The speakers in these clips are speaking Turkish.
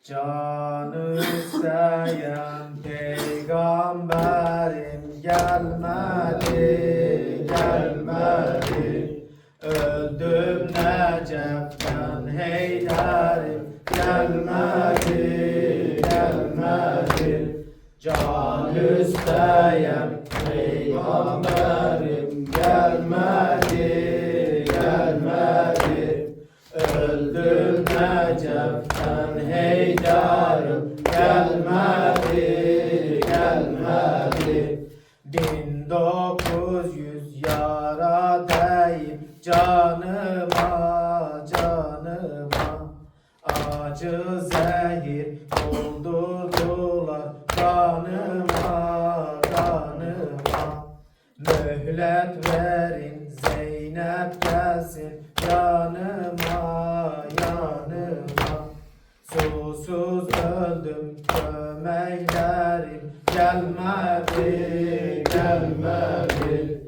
Canı isteyen peygamberim gelmedi, gelmedi. Öldüm Necef'ten Heyderim gelmedi, gelmedi. Can isteyen peygamberim gelmedi, gelmedi. Öldüm Necef'ten Heyderim gelmedi, gelmedi. 1900 yara deyip canıma, canıma acı zehir doldurdular kanıma, kanıma. Mühlet verin Zeynep gelsin yanıma, yanıma. Susuz öldüm kömeklerim gelmedi, gelmedi.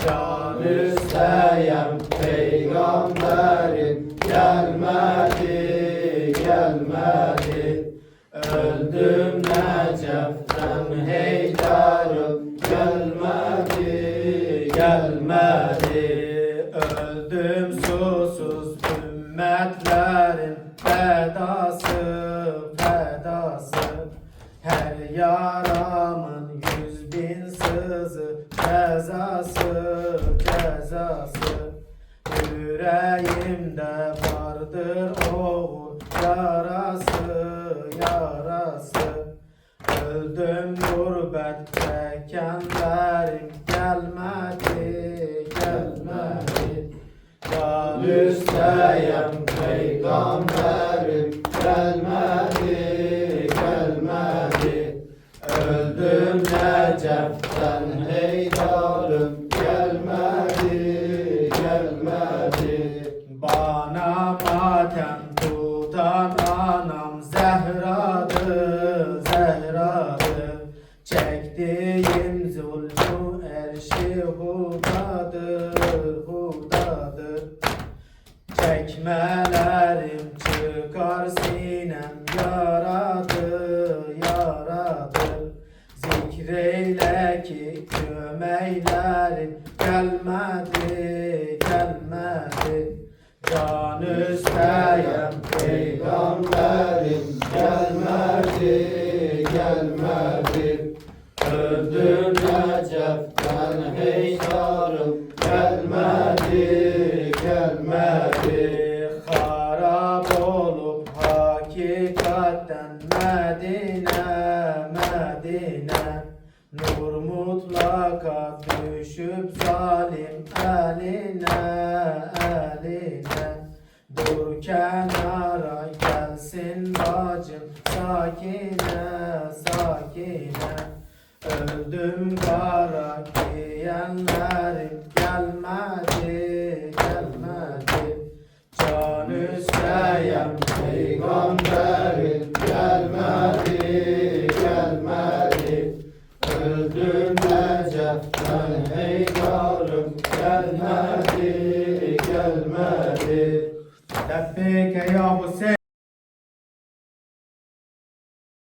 Can isteyen peygamberim gelmedi, gelmedi. Öldüm Necef'ten Heyderim gelmedi, gelmedi. Öldüm susuz ümmetlerin fedası, fedası. Her yaramın 100.000 sızı cezası, cezası. Yüreğimde vardır oğul yarası, yarası. Öldüm gurbet çekenlerim gelmedi, gelmedi. Can isteyen peygamberim gelmedi, gelmedi. Öldüm Necef'ten Heyderim gelmedi, gelmedi. Bana matem tutan anam Zehra'dır, Zehra'dır. Çektiğim zulmü erşi hudadır, hudadır. Çekmelerim çıkar sinem yaradır, yaradır. Zikreyle ki kömeklerim gelmedi, gelmedi. Can isteyen peygamberim gelmedi, gelmedi. Öldüm Necef'ten Heyderim gelmedi, gelmedi. Harap olup hakikaten Medine, Medine. Nur mutlaka düşüp zalim eline, eline. Dur kenara gelsin bacım sakine, sakine. Öldüm kara giyenlerim gelmedi, gelmedi. Can isteyen peygamberim gelmedi, gelmedi. Öldüm Necef'ten Heyderim gelmedi, gelmedi. Lebbeyke ya Hüseyin.